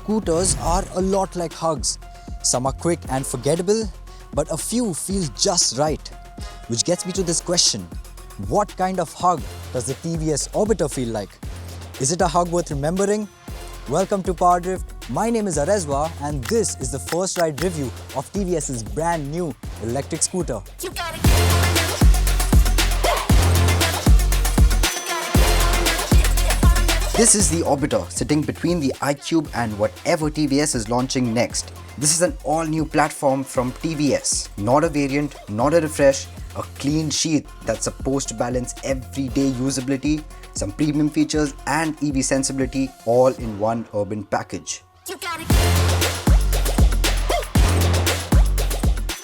scooters are a lot like hugs. Some are quick and forgettable, but a few feel just right. Which gets me to this question. What kind of hug does the TVS Orbiter feel like? Is it a hug worth remembering? Welcome to PowerDrift. My name is Arezwa and this is the first ride review of TVS's brand new electric scooter. This is the Orbiter sitting between the iQube and whatever TVS is launching next. This is an all-new platform from TVS. Not a variant, not a refresh, a clean sheet that's supposed to balance everyday usability, some premium features and EV sensibility all in one urban package.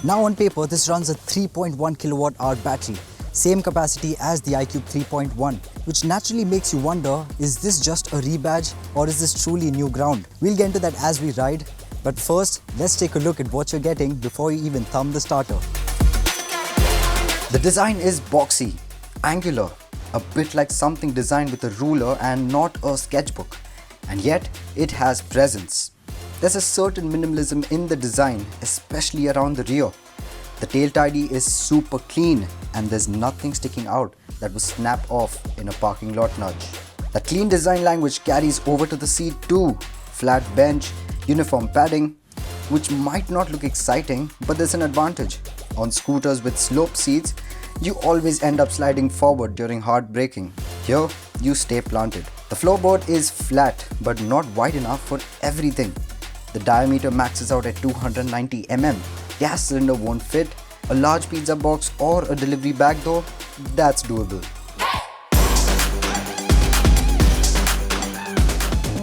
Now on paper, this runs a 3.1 kilowatt-hour battery, same capacity as the iQube 3.1, which naturally makes you wonder, is this just a rebadge or is this truly new ground? We'll get into that as we ride, but first, let's take a look at what you're getting before you even thumb the starter. The design is boxy, angular, a bit like something designed with a ruler and not a sketchbook. And yet, it has presence. There's a certain minimalism in the design, especially around the rear. The tail tidy is super clean and there's nothing sticking out that will snap off in a parking lot nudge. The clean design language carries over to the seat too. Flat bench, uniform padding, which might not look exciting, but there's an advantage. On scooters with slope seats, you always end up sliding forward during hard braking. Here, you stay planted. The floorboard is flat, but not wide enough for everything. The diameter maxes out at 290 mm. Gas cylinder won't fit. A large pizza box or a delivery bag though, that's doable.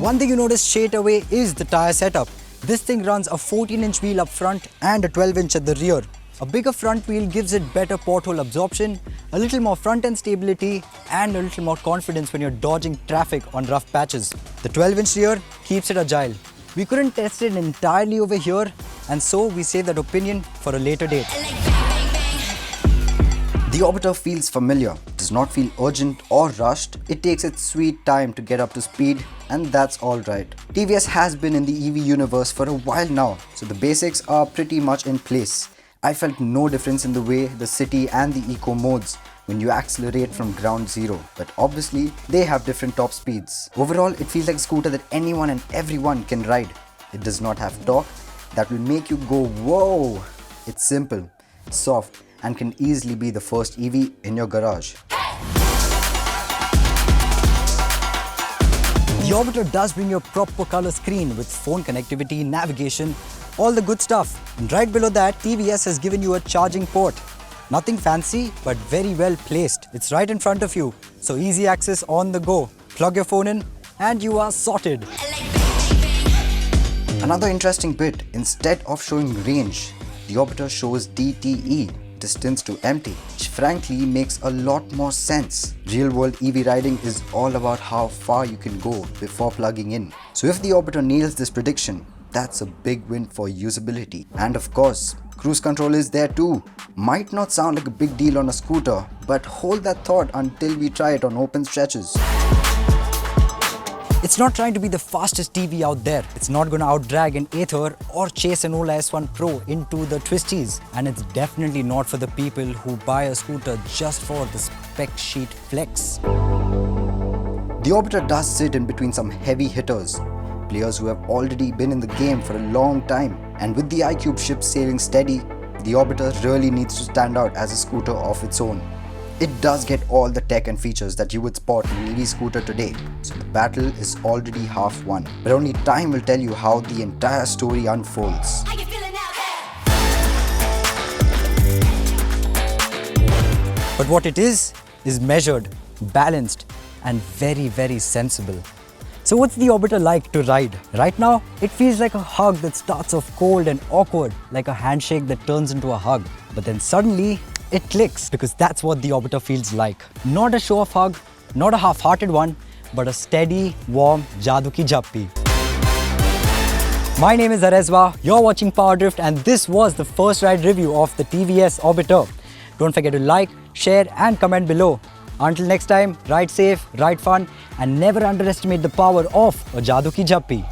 One thing you notice straight away is the tire setup. This thing runs a 14-inch wheel up front and a 12-inch at the rear. A bigger front wheel gives it better pothole absorption, a little more front-end stability and a little more confidence when you're dodging traffic on rough patches. The 12-inch rear keeps it agile. We couldn't test it entirely over here and so we save that opinion for a later date. The Orbiter feels familiar, does not feel urgent or rushed. It takes its sweet time to get up to speed and that's alright. TVS has been in the EV universe for a while now, so the basics are pretty much in place. I felt no difference in the way the city and the eco modes when you accelerate from ground zero, but obviously they have different top speeds. Overall, it feels like a scooter that anyone and everyone can ride. It does not have torque that will make you go whoa. It's simple, soft and can easily be the first EV in your garage. The Orbiter does bring you a proper color screen with phone connectivity, navigation, all the good stuff. And right below that, TVS has given you a charging port. Nothing fancy, but very well placed. It's right in front of you, so easy access on the go. Plug your phone in and you are sorted. Another interesting bit, instead of showing range, the Orbiter shows DTE, distance to empty, which frankly makes a lot more sense. Real world EV riding is all about how far you can go before plugging in. So if the Orbiter nails this prediction, that's a big win for usability. And of course, cruise control is there too. Might not sound like a big deal on a scooter, but hold that thought until we try it on open stretches. It's not trying to be the fastest TV out there. It's not going to outdrag an Aether or chase an Ola S1 Pro into the twisties. And it's definitely not for the people who buy a scooter just for the spec sheet flex. The Orbiter does sit in between some heavy hitters. Players who have already been in the game for a long time. And with the iQube ship sailing steady, the Orbiter really needs to stand out as a scooter of its own. It does get all the tech and features that you would spot in an EV scooter today, so the battle is already half won. But only time will tell you how the entire story unfolds. But what it is measured, balanced and very, very sensible. So what's the Orbiter like to ride? Right now, it feels like a hug that starts off cold and awkward, like a handshake that turns into a hug. But then suddenly, it clicks, because that's what the Orbiter feels like. Not a show-off hug, not a half-hearted one, but a steady, warm, jadoo ki jappi. My name is Arezwa, you're watching PowerDrift and this was the first ride review of the TVS Orbiter. Don't forget to like, share and comment below. Until next time, ride safe, ride fun and never underestimate the power of a jadoo ki jappi.